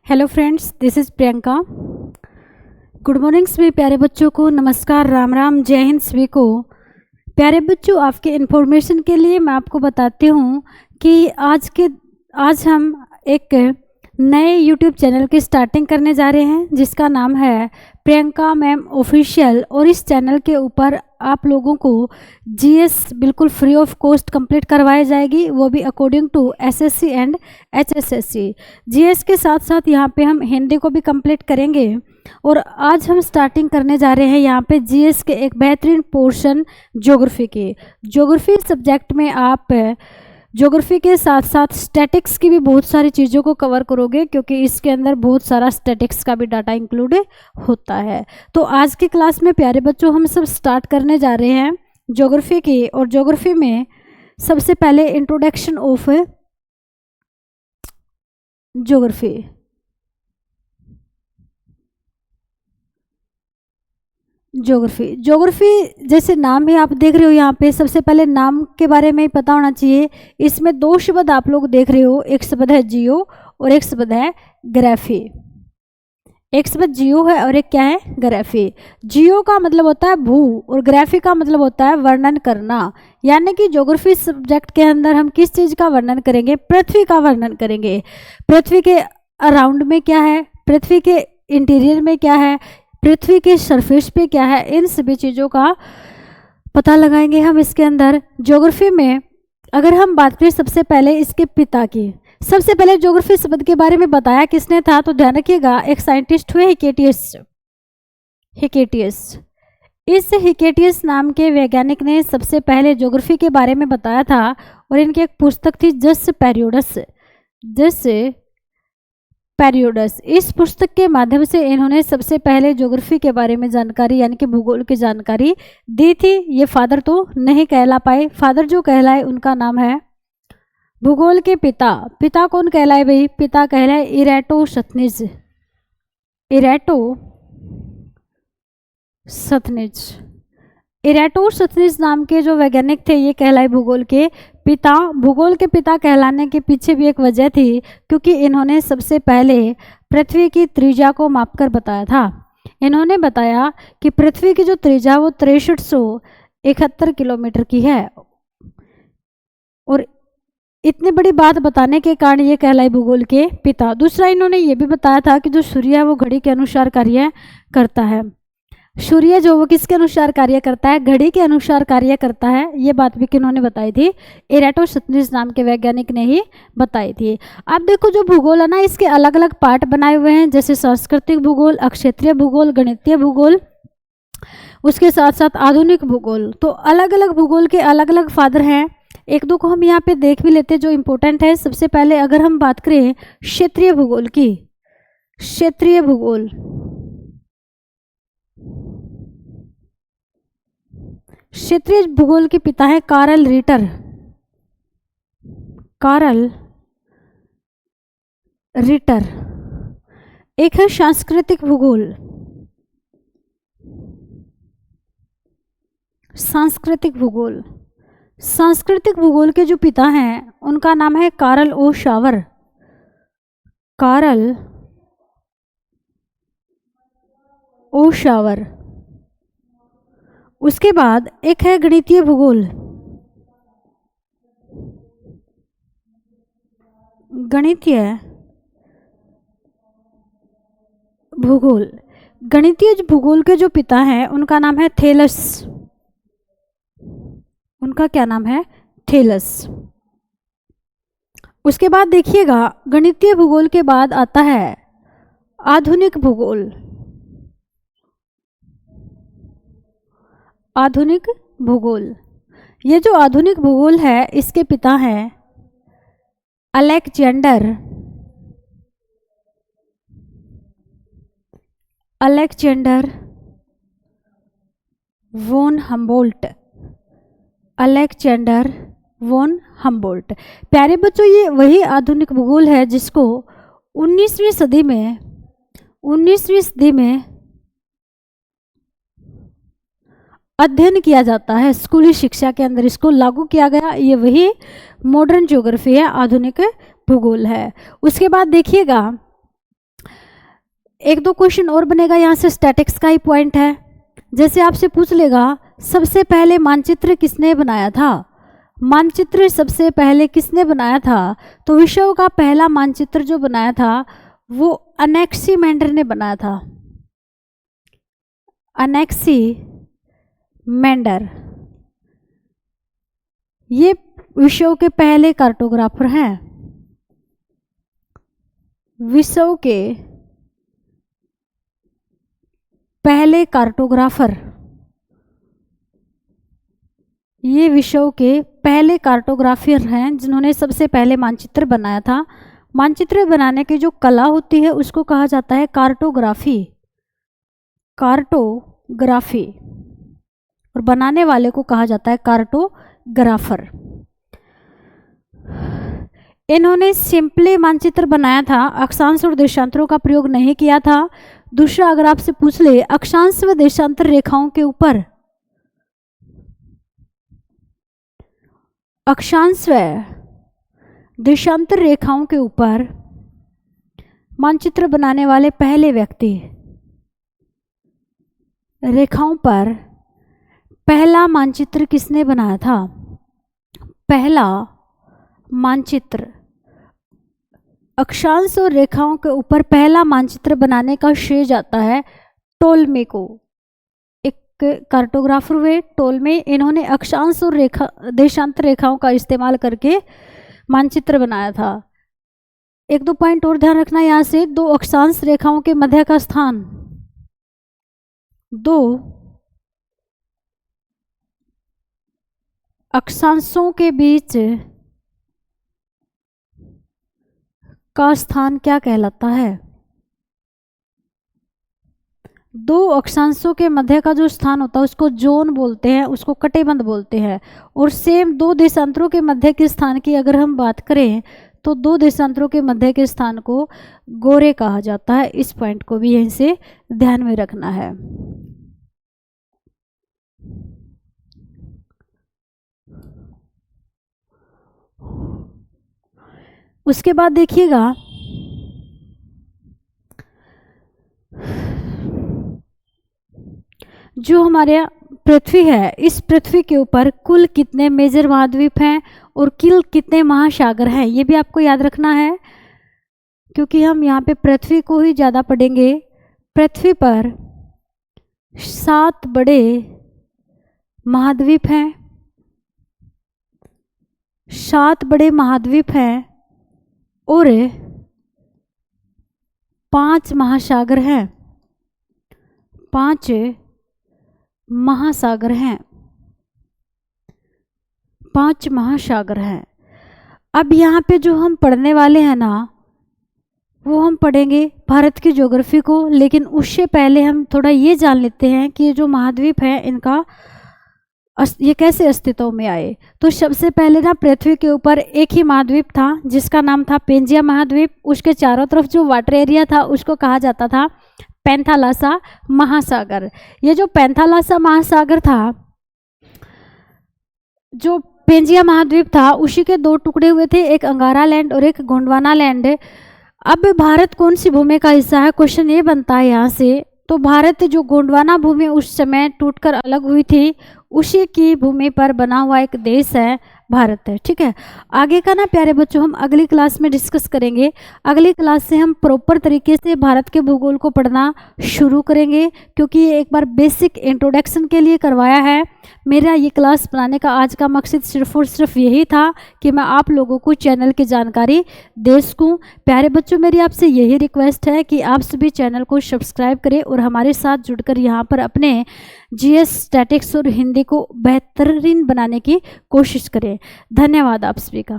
Hello friends, this is Priyanka. Good morning सभी प्यारे बच्चों को, नमस्कार, राम राम, जय हिंद सभी को। प्यारे बच्चों, आपके इन्फॉर्मेशन के लिए मैं आपको बताती हूँ कि आज हम एक नए यूट्यूब चैनल की स्टार्टिंग करने जा रहे हैं जिसका नाम है प्रियंका मैम ऑफिशियल। और इस चैनल के ऊपर आप लोगों को जीएस बिल्कुल फ्री ऑफ कॉस्ट कंप्लीट करवाई जाएगी, वो भी according to SSC and HSSC. GS के साथ साथ यहाँ पे हम हिंदी को भी कंप्लीट करेंगे। और आज हम स्टार्टिंग करने जा रहे हैं यहाँ पे जीएस के एक बेहतरीन पोर्शन ज्योग्राफी की। ज्योग्राफी सब्जेक्ट में आप ज्योग्राफी के साथ साथ स्टैटिक्स की भी बहुत सारी चीज़ों को कवर करोगे, क्योंकि इसके अंदर बहुत सारा स्टैटिक्स का भी डाटा इंक्लूड होता है। तो आज की क्लास में प्यारे बच्चों हम सब स्टार्ट करने जा रहे हैं ज्योग्राफी की। और ज्योग्राफी में सबसे पहले इंट्रोडक्शन ऑफ ज्योग्राफी। ज्योग्राफी जैसे नाम ही आप देख रहे हो, यहाँ पे सबसे पहले नाम के बारे में पता होना चाहिए। इसमें दो शब्द आप लोग देख रहे हो, एक शब्द है जियो और एक शब्द है ग्राफी। एक शब्द जियो है और एक क्या है, ग्राफी। जियो का मतलब होता है भू और ग्राफी का मतलब होता है वर्णन करना। यानी कि ज्योग्राफी सब्जेक्ट के अंदर हम किस चीज़ का वर्णन करेंगे, पृथ्वी का वर्णन करेंगे। पृथ्वी के अराउंड में क्या है, पृथ्वी के इंटीरियर में क्या है, पृथ्वी के सरफेस पे क्या है, इन सभी चीज़ों का पता लगाएंगे हम इसके अंदर। ज्योग्राफी में अगर हम बात करें सबसे पहले इसके पिता की, सबसे पहले ज्योग्राफी शब्द के बारे में बताया किसने था, तो ध्यान रखिएगा, एक साइंटिस्ट हुए हिकेटियस। इस हिकेटियस नाम के वैज्ञानिक ने सबसे पहले ज्योग्राफी के बारे में बताया था। और इनकी एक पुस्तक थी जस पेरियोडस। इस पुस्तक के माध्यम से इन्होंने सबसे पहले ज्योग्राफी के बारे में जानकारी यानी कि भूगोल की जानकारी दी थी। ये फादर तो नहीं कहला पाए, फादर जो कहलाए उनका नाम है भूगोल के पिता। पिता कौन कहलाए भाई, पिता कहलाए इरेटोसथनीज नाम के जो वैज्ञानिक थे, ये कहलाए भूगोल के पिता। भूगोल के पिता कहलाने के पीछे भी एक वजह थी, क्योंकि इन्होंने सबसे पहले पृथ्वी की त्रिज्या को मापकर बताया था। इन्होंने बताया कि पृथ्वी की जो त्रिज्या वो 6371 किलोमीटर की है। और इतनी बड़ी बात बताने के कारण ये कहलाए भूगोल के पिता। दूसरा, इन्होंने ये भी बताया था कि जो सूर्य है वो घड़ी के अनुसार कार्य करता है। सूर्य जो वो किसके अनुसार कार्य करता है, घड़ी के अनुसार कार्य करता है। ये बात भी किन्होंने बताई थी, इरेटोसथनीज नाम के वैज्ञानिक ने ही बताई थी। अब देखो, जो भूगोल है ना, इसके अलग अलग पार्ट बनाए हुए हैं, जैसे सांस्कृतिक भूगोल, अक्षेत्रीय भूगोल, गणितीय भूगोल, उसके साथ साथ आधुनिक भूगोल। तो अलग अलग भूगोल के अलग अलग फादर हैं। एक दो को हम यहाँ पे देख भी लेते हैं जो इम्पोर्टेंट है। सबसे पहले अगर हम बात करें क्षेत्रीय भूगोल की, क्षेत्रीय भूगोल, क्षेत्रीय भूगोल के पिता है कार्ल रिटर। एक है सांस्कृतिक भूगोल, सांस्कृतिक भूगोल के जो पिता हैं उनका नाम है कार्ल ओ शावर। उसके बाद एक है गणितीय भूगोल, गणितीय भूगोल के जो पिता हैं उनका नाम है थेलस। उनका क्या नाम है, थेलस। उसके बाद देखिएगा, गणितीय भूगोल के बाद आता है आधुनिक भूगोल। ये जो आधुनिक भूगोल है, इसके पिता हैं अलेक्जेंडर वोन हम्बोल्ट। प्यारे बच्चों, ये वही आधुनिक भूगोल है जिसको 19वीं सदी में अध्ययन किया जाता है। स्कूली शिक्षा के अंदर इसको लागू किया गया। ये वही मॉडर्न ज्योग्राफी है, आधुनिक भूगोल है। उसके बाद देखिएगा, एक दो क्वेश्चन और बनेगा यहाँ से, स्टैटिक्स का ही पॉइंट है। जैसे आपसे पूछ लेगा सबसे पहले मानचित्र किसने बनाया था, मानचित्र सबसे पहले किसने बनाया था, तो विश्व का पहला मानचित्र जो बनाया था वो अनेक्सीमेंडर ने बनाया था। अनेक्सीमेंडर ये विश्व के पहले कार्टोग्राफर हैं, विश्व के पहले कार्टोग्राफर, ये विश्व के पहले कार्टोग्राफर हैं जिन्होंने सबसे पहले मानचित्र बनाया था। मानचित्र बनाने की जो कला होती है उसको कहा जाता है कार्टोग्राफी, कार्टोग्राफी, और बनाने वाले को कहा जाता है कार्टोग्राफर। इन्होंने सिंपली मानचित्र बनाया था, अक्षांश और देशांतरों का प्रयोग नहीं किया था। दूसरा, अगर आपसे पूछ ले अक्षांश व देशांतर रेखाओं के ऊपर, अक्षांश व देशांतर रेखाओं के ऊपर मानचित्र बनाने वाले पहले व्यक्ति, रेखाओं पर पहला मानचित्र किसने बनाया था, पहला मानचित्र, अक्षांश और रेखाओं के ऊपर पहला मानचित्र बनाने का श्रेय जाता है टोलमे को। एक कार्टोग्राफर हुए टोलमे, इन्होंने अक्षांश और देशांतर रेखाओं का इस्तेमाल करके मानचित्र बनाया था। एक दो पॉइंट और ध्यान रखना यहाँ से, दो अक्षांश रेखाओं के मध्य का स्थान, दो अक्षांशों के बीच का स्थान क्या कहलाता है, दो अक्षांशों के मध्य का जो स्थान होता है उसको जोन बोलते हैं, उसको कटिबंध बोलते हैं। और सेम दो देशांतरों के मध्य के स्थान की अगर हम बात करें तो दो देशांतरों के मध्य के स्थान को गोरे कहा जाता है। इस पॉइंट को भी यहीं से ध्यान में रखना है। उसके बाद देखिएगा जो हमारे पृथ्वी है, इस पृथ्वी के ऊपर कुल कितने मेजर महाद्वीप हैं और कुल कितने महासागर हैं, ये भी आपको याद रखना है क्योंकि हम यहाँ पे पृथ्वी को ही ज़्यादा पढ़ेंगे। पृथ्वी पर 7 बड़े महाद्वीप हैं, 7 बड़े महाद्वीप हैं और 5 महासागर हैं, 5 महासागर हैं, 5 महासागर हैं। अब यहाँ पे जो हम पढ़ने वाले हैं ना वो हम पढ़ेंगे भारत की ज्योग्राफी को, लेकिन उससे पहले हम थोड़ा ये जान लेते हैं कि ये जो महाद्वीप है इनका ये कैसे अस्तित्व में आए। तो सबसे पहले ना पृथ्वी के ऊपर एक ही महाद्वीप था जिसका नाम था पेंजिया महाद्वीप। उसके चारों तरफ जो वाटर एरिया था उसको कहा जाता था पैंथालासा महासागर। ये जो पैंथालासा महासागर था, जो पेंजिया महाद्वीप था, उसी के 2 टुकड़े हुए थे, एक अंगारा लैंड और एक गोंडवाना लैंड। अब भारत कौन सी भूमि का हिस्सा है, क्वेश्चन ये बनता है यहाँ से। तो भारत जो गोंडवाना भूमि उस समय टूटकर अलग हुई थी, उसी की भूमि पर बना हुआ एक देश है भारत है। ठीक है, आगे का ना प्यारे बच्चों हम अगली क्लास में डिस्कस करेंगे। अगली क्लास से हम प्रॉपर तरीके से भारत के भूगोल को पढ़ना शुरू करेंगे, क्योंकि ये एक बार बेसिक इंट्रोडक्शन के लिए करवाया है। मेरा ये क्लास बनाने का आज का मकसद सिर्फ और सिर्फ यही था कि मैं आप लोगों को चैनल की जानकारी दे सकूँ। प्यारे बच्चों, मेरी आपसे यही रिक्वेस्ट है कि आप सभी चैनल को सब्सक्राइब करें और हमारे साथ जुड़कर यहाँ पर अपने जीएस, स्टैटिक्स और हिंदी को बेहतरीन बनाने की कोशिश करें। धन्यवाद आप सभी का।